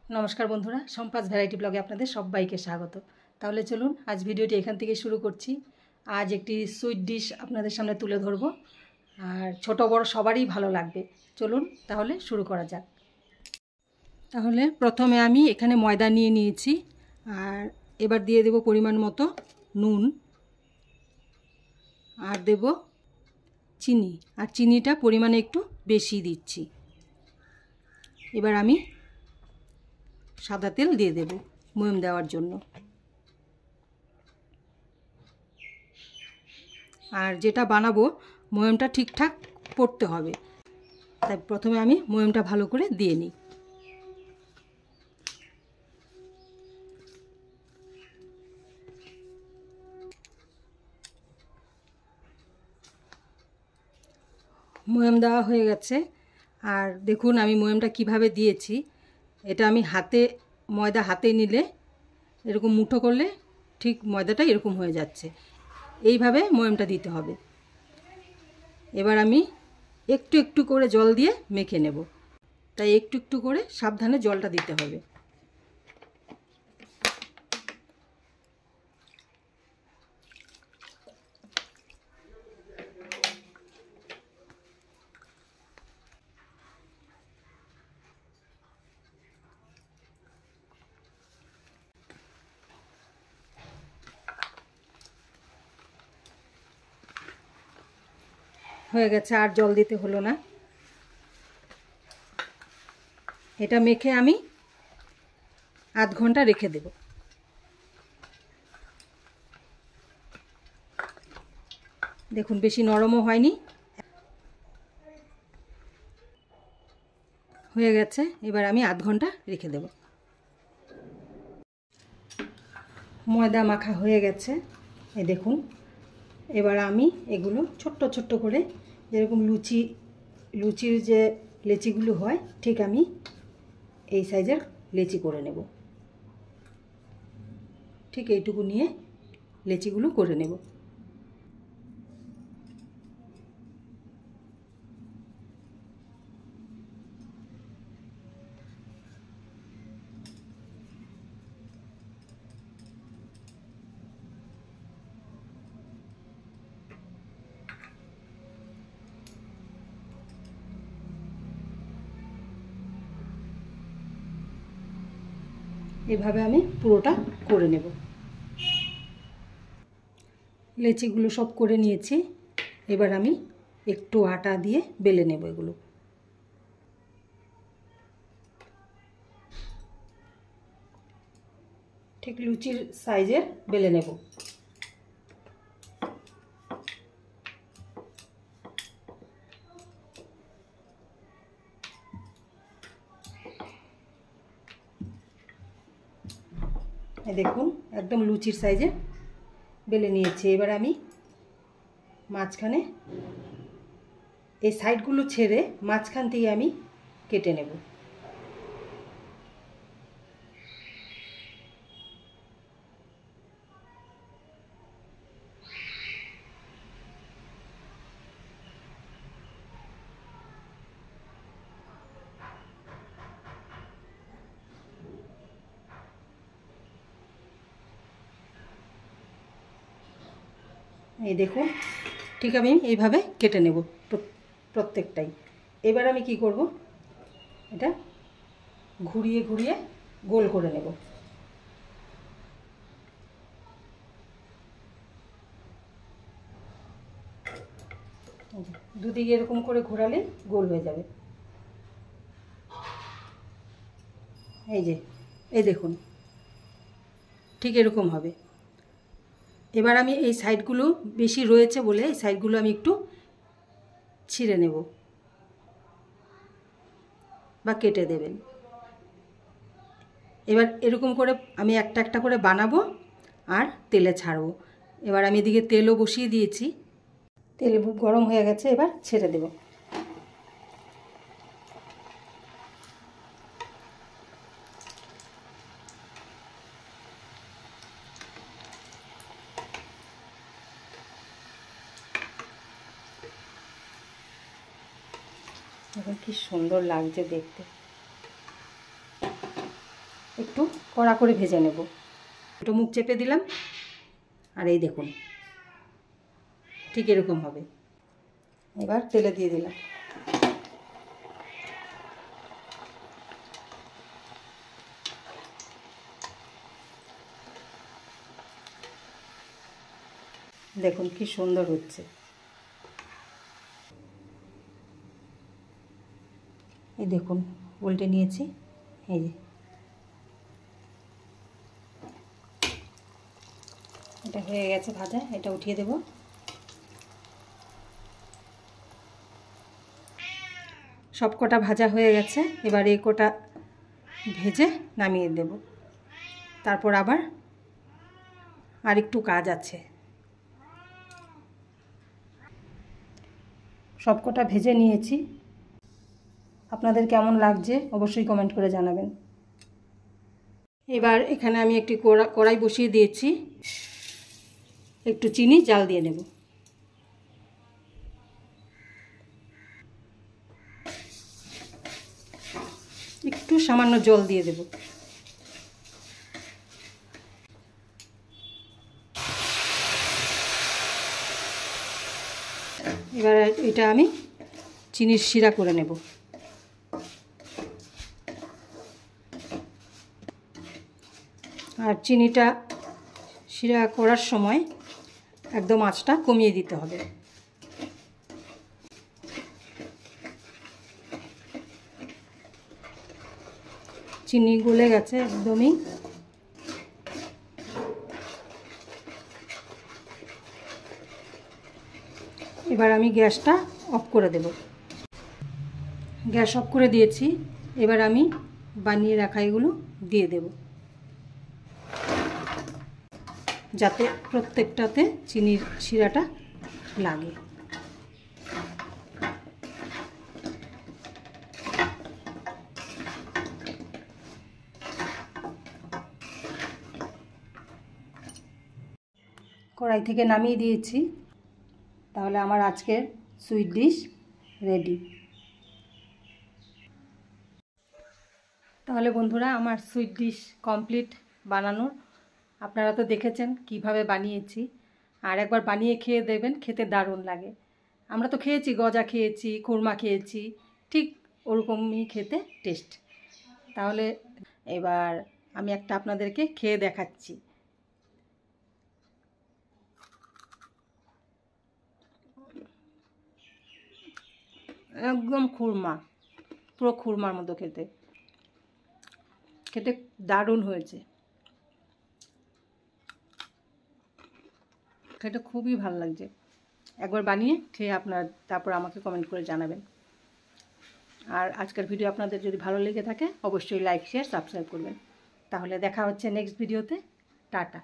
নমস্কার বন্ধুরা, সম্পাস ভ্যারাইটি ব্লগে আপনাদের সবাইকে স্বাগত। তাহলে চলুন আজ ভিডিওটি এখান থেকে শুরু করছি। আজ একটি সুইট ডিশ আপনাদের সামনে তুলে ধরবো, আর ছোট বড় সবারই ভালো লাগবে। চলুন তাহলে শুরু করা যাক। তাহলে প্রথমে আমি এখানে ময়দা নিয়ে নিয়েছি, আর এবার দিয়ে দেব পরিমাণ মতো নুন, আর দেব চিনি, আর চিনিটা পরিমাণে একটু বেশি দিচ্ছি। এবার আমি সাদা তেল দিয়ে দেব ময়ম দেওয়ার জন্য। আর যেটা বানাবো ময়মটা ঠিকঠাক পড়তে হবে, তাই প্রথমে আমি ময়মটা ভালো করে দিয়ে নিই। ময়ম দেওয়া হয়ে গেছে, আর দেখুন আমি ময়মটা কিভাবে দিয়েছি। এটা আমি ময়দা হাতে নিলে এরকম মুঠো করলে ঠিক ময়দাটা এরকম হয়ে যাচ্ছে। এইভাবে ময়মটা দিতে হবে। এবার আমি একটু একটু করে জল দিয়ে মেখে নেব, তাই একটু একটু করে সাবধানে জলটা দিতে হবে। হয়ে গেছে, আর জল দিতে হলো না। এটা মেখে আমি আধ ঘন্টা রেখে দেব। দেখুন বেশি নরমও হয়নি, হয়ে গেছে। এবার আমি আধ ঘন্টা রেখে দেব। ময়দা মাখা হয়ে গেছে, এই দেখুন। এবার আমি এগুলো ছোট্ট ছোট্ট করে, যেরকম লুচির যে লেচিগুলো হয়, ঠিক আমি এই সাইজের লেচি করে নেব। ঠিক এইটুকু নিয়ে লেচিগুলো করে নেব। এভাবে আমি পুরোটা করে নেব। লেচিগুলো সব করে নিয়েছি। এবার আমি একটু আটা দিয়ে বেলে নেব এগুলো। ঠিক লুচির সাইজের বেলে নেব। দেখুন একদম লুচির সাইজে বেলে নিয়েছি। এবার আমি মাঝখানে এই সাইডগুলো ছেড়ে মাঝখান থেকে আমি কেটে নেব। এই দেখুন ঠিক আমি এইভাবে কেটে নেব প্রত্যেকটাই। এবার আমি কি করব, এটা ঘুরিয়ে ঘুরিয়ে গোল করে নেব। দুদিকে এরকম করে ঘোরালে গোল হয়ে যাবে। এই দেখুন ঠিক এরকম হবে। এবার আমি এই সাইডগুলো বেশি রয়েছে বলে এই সাইডগুলো আমি একটু ছিঁড়ে নেব বা কেটে দেবেন। এবার এরকম করে আমি একটা একটা করে বানাবো আর তেলে ছাড়বো। এবার আমি এদিকে তেলও বসিয়ে দিয়েছি, তেল গরম হয়ে গেছে, এবার ছেড়ে দেব। এখন কি সুন্দর লাগছে দেখতে। একটু কড়া করে ভেজে নেব। একটু মুখ চেপে দিলাম, আর এই দেখুন ঠিক এরকম হবে। এবার তেলে দিয়ে দিলাম। দেখুন কি সুন্দর হচ্ছে। এই দেখুন উল্টে নিয়েছি, এই যে এটা হয়ে গেছে ভাজা। এটা উঠিয়ে দেব। সব কটা ভাজা হয়ে গেছে। এবার এই কটা ভেজে নামিয়ে দেব। তারপর আবার আর একটু কাজ আছে। সব কটা ভেজে নিয়েছি। আপনাদের কেমন লাগছে অবশ্যই কমেন্ট করে জানাবেন। এবার এখানে আমি একটি কড়াই বসিয়ে দিয়েছি। একটু চিনি জাল দিয়ে নেব। একটু সামান্য জল দিয়ে দেব। এবার এটা আমি চিনির শিরা করে নেব। আর চিনিটা শিরা করার সময় একদম আঁচটা কমিয়ে দিতে হবে। চিনি গলে গেছে একদমই। এবার আমি গ্যাসটা অফ করে দেব। গ্যাস অফ করে দিয়েছি। এবার আমি বানিয়ে রাখা এগুলো দিয়ে দেব, যাতে প্রত্যেকটাতে চিনির শিরাটা লাগে। কড়াই থেকে নামিয়ে দিয়েছি। তাহলে আমার আজকের সুইট ডিশ রেডি। তাহলে বন্ধুরা আমার সুইট ডিশ কমপ্লিট বানানোর। আপনারা তো দেখেছেন কিভাবে বানিয়েছি, আর একবার বানিয়ে খেয়ে দেবেন, খেতে দারুণ লাগে। আমরা তো খেয়েছি, গজা খেয়েছি, খুরমা খেয়েছি, ঠিক ওরকমই খেতে টেস্ট। তাহলে এবার আমি একটা আপনাদেরকে খেয়ে দেখাচ্ছি। একদম খুরমা, পুরো খুরমার মতো খেতে। খেতে দারুণ হয়েছে, খেতে খুবই ভালো লাগছে। একবার বানিয়ে খেয়ে আপনার তারপর আমাকে কমেন্ট করে জানাবেন। আর আজকের ভিডিও আপনাদের যদি ভালো লেগে থাকে অবশ্যই লাইক, শেয়ার, সাবস্ক্রাইব করবেন। তাহলে দেখা হচ্ছে নেক্সট ভিডিওতে। টাটা।